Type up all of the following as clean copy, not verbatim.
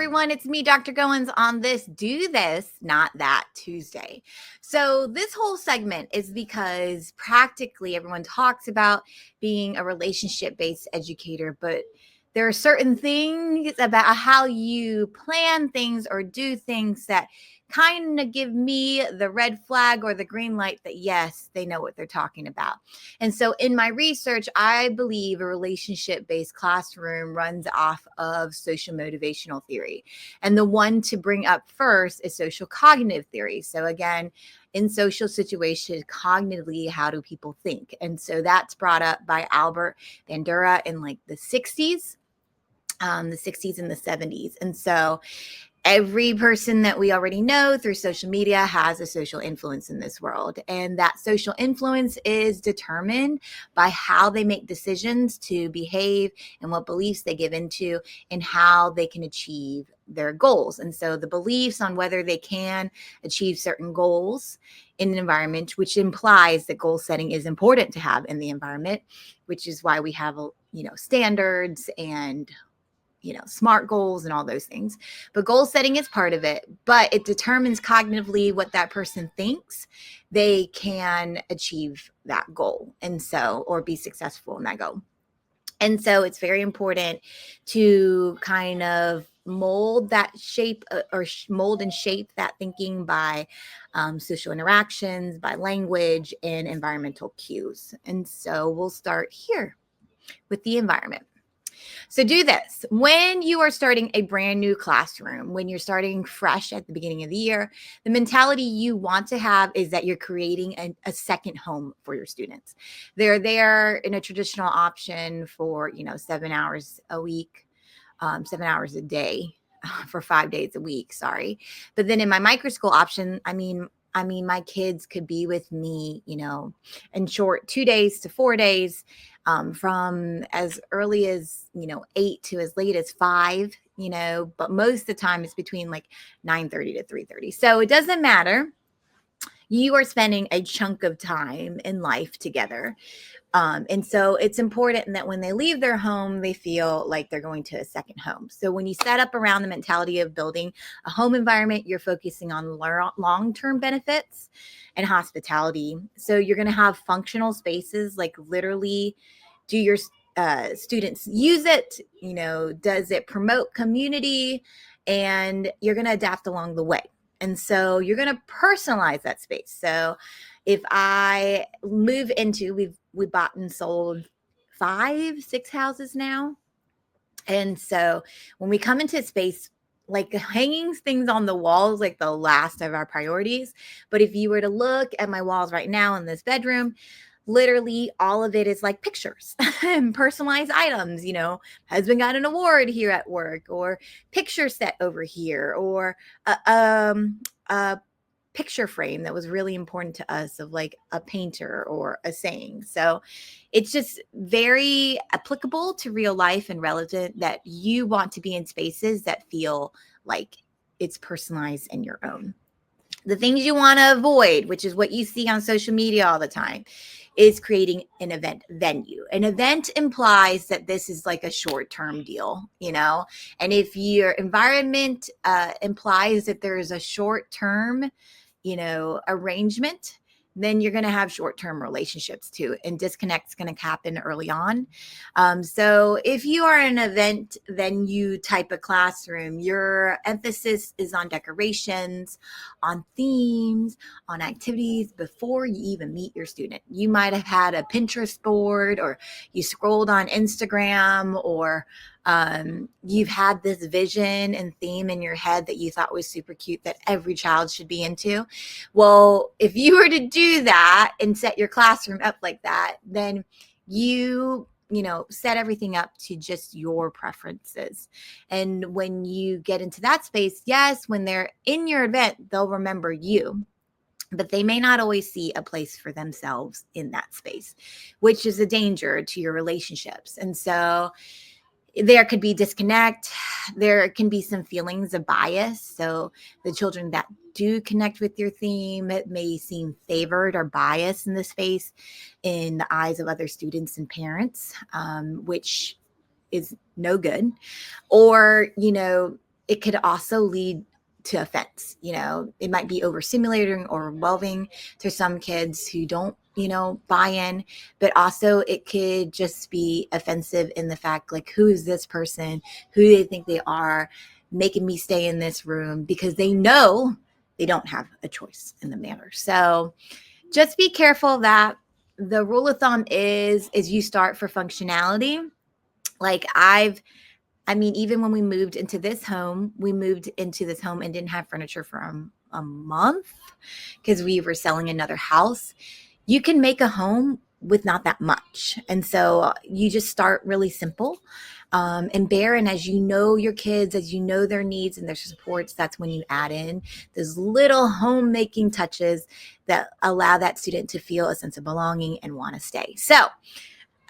everyone. It's me, Dr. Goins, on this Do This, Not That Tuesday. So, this whole segment is because practically everyone talks about being a relationship based educator, but there are certain things about how you plan things or do things that kind of give me the red flag or the green light that yes, they know what they're talking about. And so in my research, I believe a relationship-based classroom runs off of social motivational theory. And the one to bring up first is social cognitive theory. So again, in social situations, cognitively, how do people think? And so that's brought up by Albert Bandura in like the 60s and the 70s. And so every person that we already know through social media has a social influence in this world. And that social influence is determined by how they make decisions to behave and what beliefs they give into and how they can achieve their goals. And so the beliefs on whether they can achieve certain goals in an environment, which implies that goal setting is important to have in the environment, which is why we have, standards and SMART goals and all those things. But goal setting is part of it, but it determines cognitively what that person thinks they can achieve that goal. And so, or be successful in that goal. And so it's very important to kind of mold that shape or mold and shape that thinking by social interactions, by language and environmental cues. And so we'll start here with the environment. So do this when you are starting a brand new classroom, when you're starting fresh at the beginning of the year, the mentality you want to have is that you're creating a second home for your students. They're there in a traditional option for, 7 hours a week, 7 hours a day for 5 days a week. Sorry. But then in my micro school option, my kids could be with me, in short 2 days to 4 days, from as early as, 8 to as late as 5, but most of the time it's between like 9:30 to 3:30. So it doesn't matter. You are spending a chunk of time in life together. And so it's important that when they leave their home, they feel like they're going to a second home. So when you set up around the mentality of building a home environment, you're focusing on long-term benefits and hospitality. So you're going to have functional spaces, like literally do your students use it? Does it promote community? And you're going to adapt along the way. And so you're going to personalize that space. So if I move into, we bought and sold 5-6 houses now. And so when we come into space, like hanging things on the walls, like the last of our priorities. But if you were to look at my walls right now in this bedroom, literally all of it is like pictures and personalized items. Husband got an award here at work, or picture set over here, or a picture frame that was really important to us of like a painter or a saying. So it's just very applicable to real life and relevant that you want to be in spaces that feel like it's personalized and your own. The things you want to avoid, which is what you see on social media all the time, is creating an event venue. An event implies that this is like a short-term deal, and if your environment implies that there is a short-term, arrangement, then you're going to have short-term relationships too, and disconnect's going to happen early on. So if you are an event venue type of classroom, your emphasis is on decorations, on themes, on activities before you even meet your student. You might have had a Pinterest board, or you scrolled on Instagram, or you've had this vision and theme in your head that you thought was super cute that every child should be into. Well, if you were to do that and set your classroom up like that, then you set everything up to just your preferences. And when you get into that space, yes, when they're in your event, they'll remember you, but they may not always see a place for themselves in that space, which is a danger to your relationships. And so there could be disconnect. There can be some feelings of bias. So the children that do connect with your theme may seem favored or biased in this space in the eyes of other students and parents, which is no good. Or, it could also lead to offense. It might be overstimulating or overwhelming to some kids who don't, buy in, but also it could just be offensive in the fact, like, who is this person? Who do they think they are, making me stay in this room, because they know they don't have a choice in the matter. So just be careful that the rule of thumb is you start for functionality. Like even when we moved into this home, and didn't have furniture for a month because we were selling another house. You can make a home with not that much. And so you just start really simple. And as you know your kids, as you know their needs and their supports, that's when you add in those little homemaking touches that allow that student to feel a sense of belonging and want to stay. So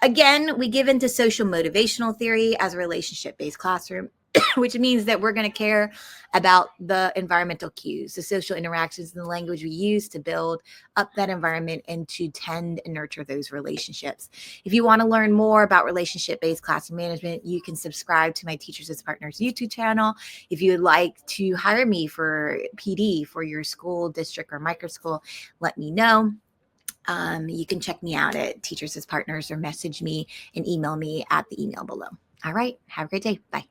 again, we give into social motivational theory as a relationship-based classroom, which means that we're going to care about the environmental cues, the social interactions, and the language we use to build up that environment and to tend and nurture those relationships. If you want to learn more about relationship-based classroom management, you can subscribe to my Teachers as Partners YouTube channel. If you would like to hire me for PD for your school, district, or micro school, let me know. You can check me out at Teachers as Partners or message me and email me at the email below. All right. Have a great day. Bye.